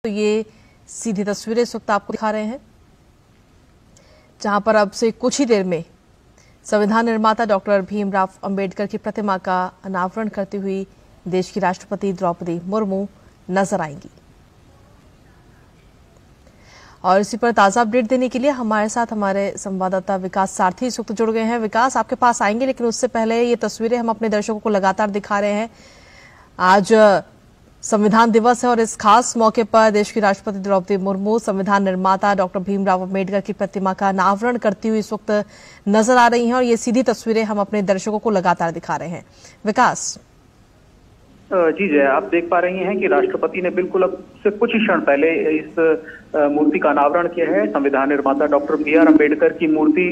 तो ये सीधी तस्वीरें इस वक्त आपको दिखा रहे हैं, जहां पर अब से कुछ ही देर में संविधान निर्माता डॉक्टर भीमराव अंबेडकर की प्रतिमा का अनावरण करती हुई देश की राष्ट्रपति द्रौपदी मुर्मू नजर आएंगी। और इसी पर ताजा अपडेट देने के लिए हमारे साथ हमारे संवाददाता विकास सारथी इस वक्त जुड़ गए हैं। विकास, आपके पास आएंगे, लेकिन उससे पहले ये तस्वीरें हम अपने दर्शकों को लगातार दिखा रहे हैं। आज संविधान दिवस है और इस खास मौके पर देश की राष्ट्रपति द्रौपदी मुर्मू संविधान निर्माता डॉक्टर भीमराव अंबेडकर की प्रतिमा का अनावरण करती हुई इस वक्त नजर आ रही हैं और ये सीधी तस्वीरें हम अपने दर्शकों को लगातार दिखा रहे हैं। विकास जी जय, आप देख पा रही हैं कि राष्ट्रपति ने बिल्कुल अब से कुछ ही क्षण पहले इस मूर्ति का अनावरण किया है। संविधान निर्माता डॉक्टर बी.आर. अम्बेडकर की मूर्ति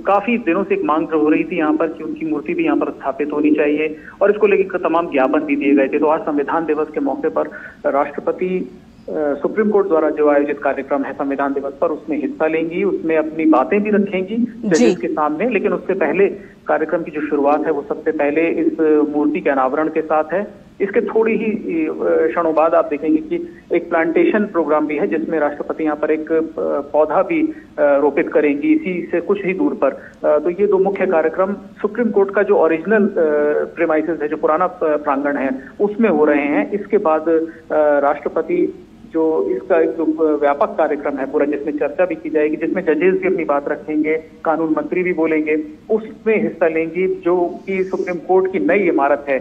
काफी दिनों से एक मांग हो रही थी यहाँ पर कि उनकी मूर्ति भी यहाँ पर स्थापित होनी चाहिए और इसको लेकर तमाम ज्ञापन भी दिए गए थे। तो आज संविधान दिवस के मौके पर राष्ट्रपति सुप्रीम कोर्ट द्वारा जो आयोजित कार्यक्रम है संविधान दिवस पर, उसमें हिस्सा लेंगी, उसमें अपनी बातें भी रखेंगी जजेस के सामने। लेकिन उससे पहले कार्यक्रम की जो शुरुआत है वो सबसे पहले इस मूर्ति के अनावरण के साथ है। इसके थोड़ी ही क्षणों बाद आप देखेंगे कि एक प्लांटेशन प्रोग्राम भी है, जिसमें राष्ट्रपति यहाँ पर एक पौधा भी रोपित करेंगी इसी से कुछ ही दूर पर। तो ये दो मुख्य कार्यक्रम सुप्रीम कोर्ट का जो ओरिजिनल प्रेमाइसेस है, जो पुराना प्रांगण है, उसमें हो रहे हैं। इसके बाद राष्ट्रपति जो इसका एक जो व्यापक कार्यक्रम है पूरा, जिसमें चर्चा भी की जाएगी, जिसमें जजेस भी अपनी बात रखेंगे, कानून मंत्री भी बोलेंगे, उसमें हिस्सा लेंगी। जो कि सुप्रीम कोर्ट की नई इमारत है,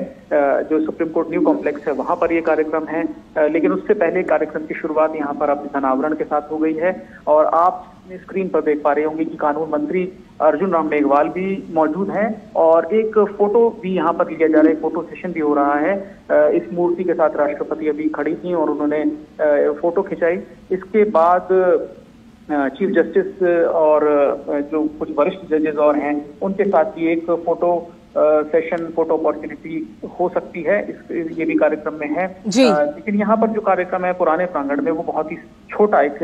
जो सुप्रीम कोर्ट न्यू कॉम्प्लेक्स है, वहां पर ये कार्यक्रम है। लेकिन उससे पहले कार्यक्रम की शुरुआत यहाँ पर अब अनावरण के साथ हो गई है और आप स्क्रीन पर देख पा रहे होंगे कि कानून मंत्री अर्जुन राम मेघवाल भी मौजूद हैं और एक फोटो भी यहाँ पर लिया जा रहा है, फोटो सेशन भी हो रहा है। इस मूर्ति के साथ राष्ट्रपति अभी खड़ी थी और उन्होंने फोटो खिंचाई। इसके बाद चीफ जस्टिस और जो कुछ वरिष्ठ जजेस और हैं, उनके साथ भी एक फोटो सेशन, फोटो अपॉर्चुनिटी हो सकती है। ये भी कार्यक्रम में है। लेकिन यहाँ पर जो कार्यक्रम है पुराने प्रांगण में, वो बहुत ही छोटा, एक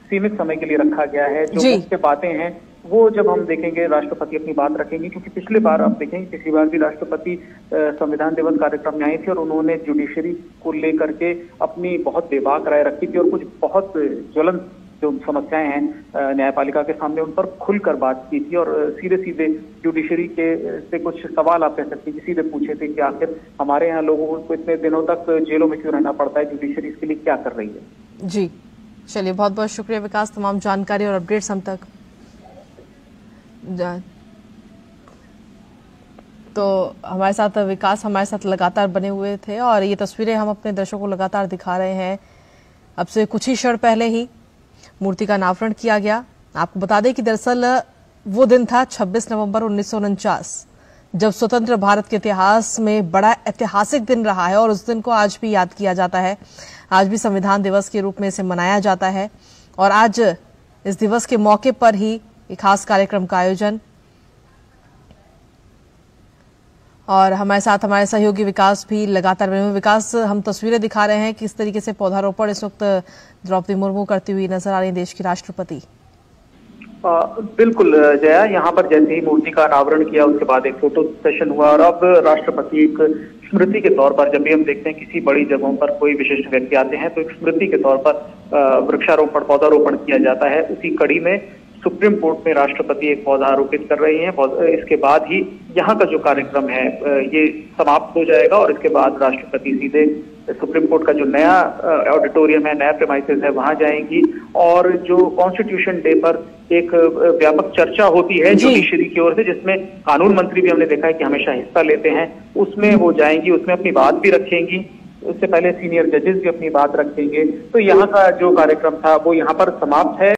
सीमित समय के लिए रखा गया है। जो मुख्य बातें हैं वो जब हम देखेंगे, राष्ट्रपति अपनी बात रखेंगे, क्योंकि पिछली बार आप देखेंगे, पिछली बार भी राष्ट्रपति संविधान दिवस कार्यक्रम में आए थे और उन्होंने जुडिशरी को लेकर के अपनी बहुत बेबाक राय रखी थी और कुछ बहुत ज्वलंत जो समस्याएं हैं न्यायपालिका के सामने, उन पर खुलकर बात की थी और सीधे सीधे जुडिशरी के से कुछ सवाल आप कह सकते हैं कि सीधे पूछे थे कि आखिर हमारे यहाँ लोगों को इतने दिनों तक जेलों में क्यों रहना पड़ता है, जुडिशरी इसके लिए क्या कर रही है। जी चलिए, बहुत बहुत शुक्रिया विकास, तमाम जानकारी और अपडेट्स हम तक। तो हमारे साथ विकास हमारे साथ लगातार बने हुए थे और ये तस्वीरें हम अपने दर्शकों को लगातार दिखा रहे हैं। अब से कुछ ही क्षण पहले ही मूर्ति का अनावरण किया गया। आपको बता दें कि दरअसल वो दिन था 26 नवंबर 1949, जब स्वतंत्र भारत के इतिहास में बड़ा ऐतिहासिक दिन रहा है और उस दिन को आज भी याद किया जाता है। आज भी संविधान दिवस के रूप में इसे मनाया जाता है और आज इस दिवस के मौके पर ही एक खास कार्यक्रम का आयोजन। और हमारे साथ हमारे सहयोगी विकास भी लगातार बने हुए। विकास, हम तस्वीरें दिखा रहे हैं किस तरीके से पौधारोपण इस वक्त द्रौपदी मुर्मू करती हुई नजर आ रही देश की राष्ट्रपति। बिल्कुल जया, यहाँ पर जैसे ही मूर्ति का अनावरण किया उसके बाद एक फोटो सेशन हुआ और अब राष्ट्रपति एक स्मृति के तौर पर, जब भी हम देखते हैं किसी बड़ी जगहों पर कोई विशिष्ट व्यक्ति आते हैं तो एक स्मृति के तौर पर वृक्षारोपण, पौधारोपण किया जाता है। उसी कड़ी में सुप्रीम कोर्ट में राष्ट्रपति एक पौधा आरोपित कर रही हैं। इसके बाद ही यहाँ का जो कार्यक्रम है ये समाप्त हो जाएगा और इसके बाद राष्ट्रपति सीधे सुप्रीम कोर्ट का जो नया ऑडिटोरियम है, नया प्रेमाइसेस है, वहां जाएंगी और जो कॉन्स्टिट्यूशन डे पर एक व्यापक चर्चा होती है जुडिशरी की ओर से, जिसमें कानून मंत्री भी हमने देखा है कि हमेशा हिस्सा लेते हैं, उसमें वो जाएंगी, उसमें अपनी बात भी रखेंगी। उससे पहले सीनियर जजेस भी अपनी बात रखेंगे। तो यहाँ का जो कार्यक्रम था वो यहाँ पर समाप्त है।